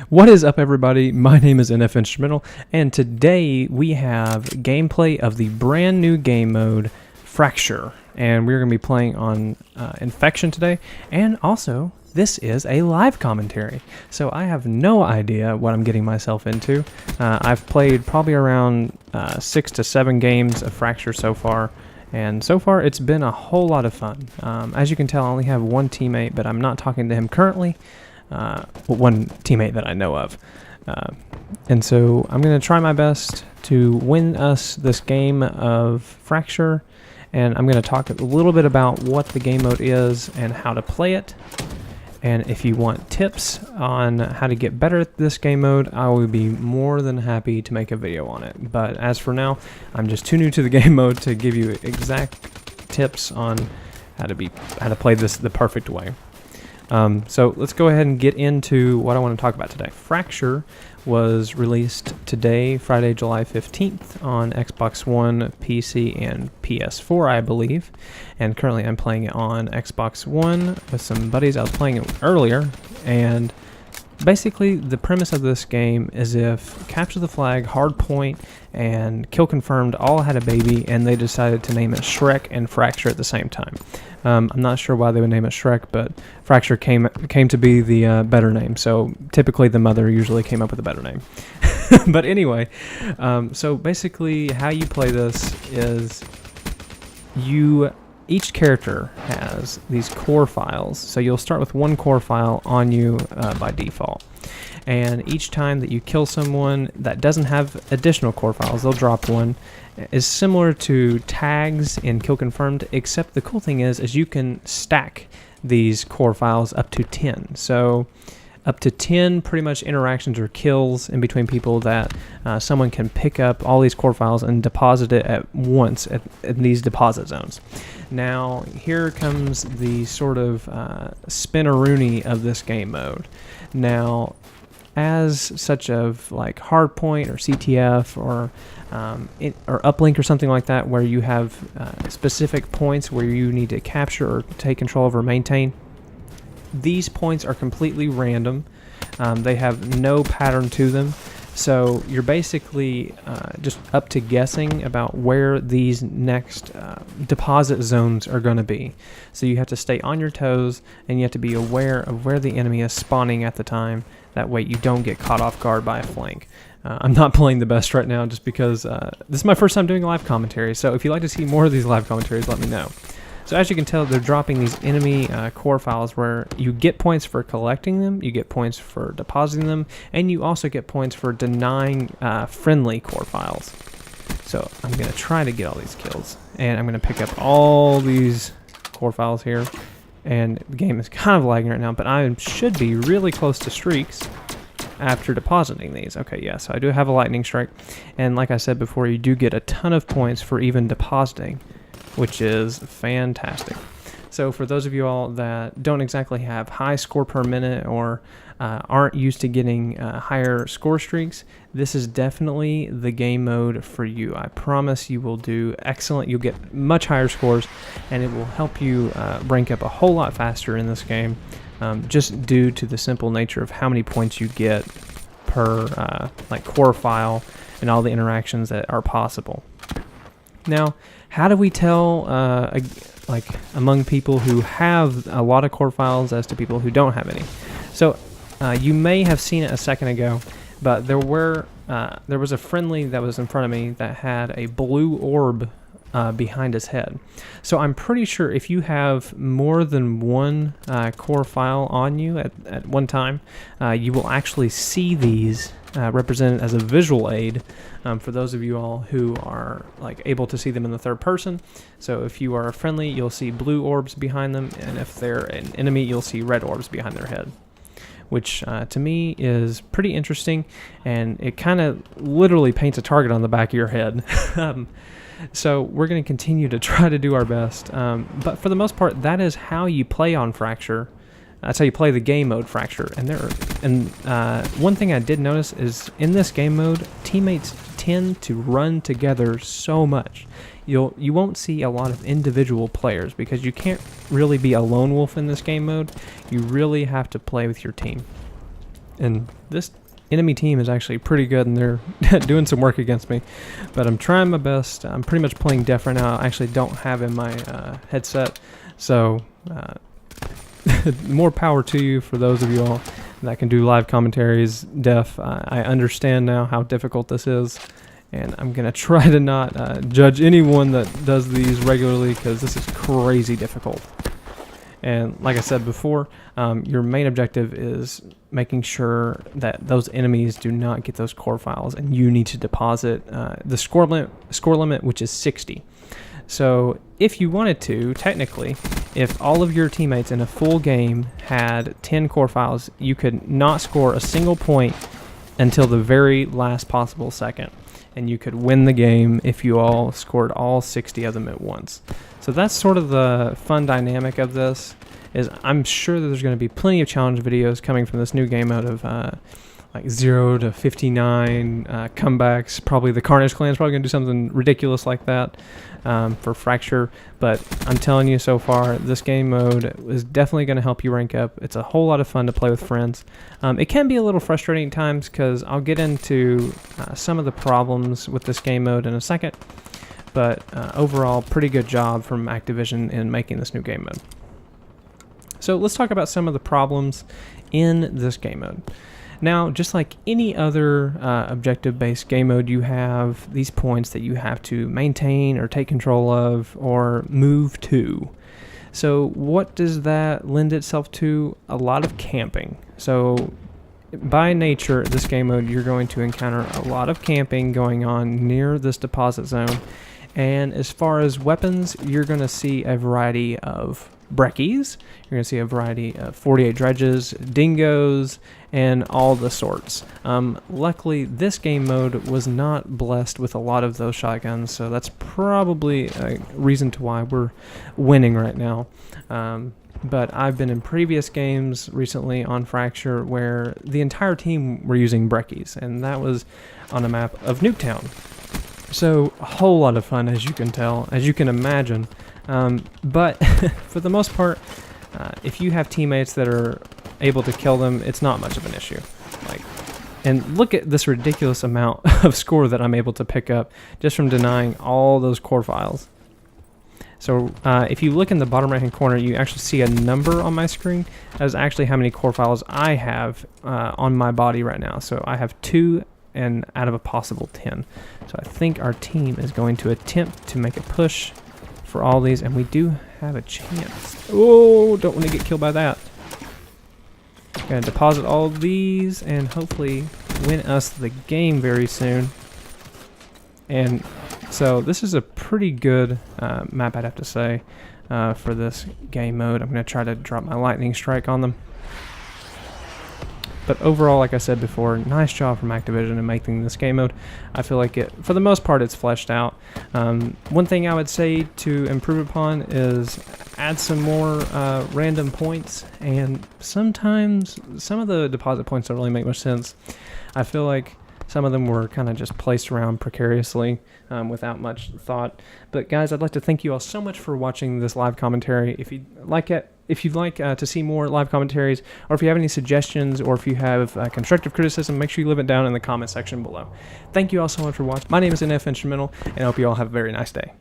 What is up, everybody? My name is NF Instrumental, and today we have gameplay of the brand new game mode, Fracture. And we're going to be playing on Infection today, and also this is a live commentary. So I have no idea what I'm getting myself into. I've played probably around 6 to 7 games of Fracture so far, and so far it's been a whole lot of fun. As you can tell, I only have one teammate, but I'm not talking to him currently. One teammate that I know of. And so I'm going to try my best to win us this game of Fracture, and I'm going to talk a little bit about what the game mode is and how to play it. And if you want tips on how to get better at this game mode, I will be more than happy to make a video on it. But as for now, I'm just too new to the game mode to give you exact tips on how to play this the perfect way. So let's go ahead and get into what I want to talk about today. Fracture was released today, Friday, July 15th, on Xbox One, PC, and PS4, I believe. And currently I'm playing it on Xbox One with some buddies. I was playing it earlier, and basically the premise of this game is if Capture the Flag, Hardpoint, and Kill Confirmed all had a baby, and they decided to name it Shrek and Fracture at the same time. I'm not sure why they would name it Shrek, but Fracture came to be the better name. So typically the mother usually came up with a better name. But anyway, so basically how you play this is each character has these core files. So you'll start with one core file on you by default. And each time that you kill someone that doesn't have additional core files, they'll drop one. Is similar to tags in Kill Confirmed, except the cool thing is you can stack these core files up to 10. So up to 10 pretty much interactions or kills in between people that someone can pick up all these core files and deposit it at once in these deposit zones. Now here comes the sort of spin-a-rooney of this game mode. Now as such of like Hardpoint or CTF or Uplink or something like that, where you have specific points where you need to capture or take control of or maintain, these points are completely random. They have no pattern to them, so you're basically just up to guessing about where these next deposit zones are going to be. So you have to stay on your toes, and you have to be aware of where the enemy is spawning at the time. That way you don't get caught off guard by a flank. I'm not playing the best right now just because this is my first time doing a live commentary, so if you'd like to see more of these live commentaries, let me know. So as you can tell, they're dropping these enemy core files where you get points for collecting them, you get points for depositing them, and you also get points for denying friendly core files. So I'm going to try to get all these kills, and I'm going to pick up all these core files here. And the game is kind of lagging right now, but I should be really close to streaks after depositing these. Okay, yeah, so I do have a lightning strike, and like I said before, you do get a ton of points for even depositing, which is fantastic. So for those of you all that don't exactly have high score per minute or aren't used to getting higher score streaks, this is definitely the game mode for you. I promise you will do excellent. You'll get much higher scores, and it will help you rank up a whole lot faster in this game, just due to the simple nature of how many points you get per like core file and all the interactions that are possible. Now, how do we tell like among people who have a lot of core files as to people who don't have any? So you may have seen it a second ago, but there was a friendly that was in front of me that had a blue orb behind his head. So I'm pretty sure if you have more than one core file on you at one time, you will actually see these represented as a visual aid for those of you all who are like able to see them in the third person. So if you are a friendly, you'll see blue orbs behind them, and if they're an enemy, you'll see red orbs behind their head, which to me is pretty interesting, and it kind of literally paints a target on the back of your head. So we're going to continue to try to do our best, but for the most part, that is how you play on Fracture. That's how you play the game mode Fracture. And one thing I did notice is in this game mode, teammates tend to run together so much. You won't see a lot of individual players because you can't really be a lone wolf in this game mode. You really have to play with your team. and this enemy team is actually pretty good, and they're doing some work against me. But I'm trying my best. I'm pretty much playing deaf right now. I actually don't have in my headset, so more power to you for those of you all that can do live commentaries deaf. I understand now how difficult this is, and I'm gonna try to not judge anyone that does these regularly, because this is crazy difficult. And like I said before, your main objective is making sure that those enemies do not get those core files, and you need to deposit the score limit, which is 60. So if you wanted to, technically, if all of your teammates in a full game had 10 core files, you could not score a single point until the very last possible second, and you could win the game if you all scored all 60 of them at once. So that's sort of the fun dynamic of this. Is I'm sure that there's going to be plenty of challenge videos coming from this new game mode of like 0 to 59 comebacks. Probably the Carnage Clan is probably going to do something ridiculous like that for Fracture. But I'm telling you, so far, this game mode is definitely going to help you rank up. It's a whole lot of fun to play with friends. It can be a little frustrating at times, because I'll get into some of the problems with this game mode in a second. But overall, pretty good job from Activision in making this new game mode. So let's talk about some of the problems in this game mode. Now, just like any other objective-based game mode, you have these points that you have to maintain or take control of or move to. So what does that lend itself to? A lot of camping. So by nature, this game mode, you're going to encounter a lot of camping going on near this deposit zone. And as far as weapons, you're going to see a variety of breckies. You're going to see a variety of 48 dredges, dingoes, and all the sorts. Luckily, this game mode was not blessed with a lot of those shotguns, so that's probably a reason to why we're winning right now. But I've been in previous games recently on Fracture where the entire team were using breckies, and that was on a map of Nuketown. So a whole lot of fun, as you can tell, as you can imagine. But for the most part, if you have teammates that are able to kill them, it's not much of an issue. And look at this ridiculous amount of score that I'm able to pick up just from denying all those core files. So if you look in the bottom right hand corner, you actually see a number on my screen. That is actually how many core files I have on my body right now. So I have 2 and out of a possible 10. So I think our team is going to attempt to make a push for all these, and we do have a chance. Oh, don't want to get killed by that. Gonna deposit all of these and hopefully win us the game very soon. And so this is a pretty good map, I'd have to say, for this game mode. I'm gonna try to drop my lightning strike on them. But overall, like I said before, nice job from Activision in making this game mode. I feel like it, for the most part, it's fleshed out. One thing I would say to improve upon is add some more random points, and sometimes some of the deposit points don't really make much sense. I feel like some of them were kind of just placed around precariously without much thought. But guys, I'd like to thank you all so much for watching this live commentary. If you'd like to see more live commentaries, or if you have any suggestions, or if you have constructive criticism, make sure you leave it down in the comment section below. Thank you all so much for watching. My name is NF Instrumental, and I hope you all have a very nice day.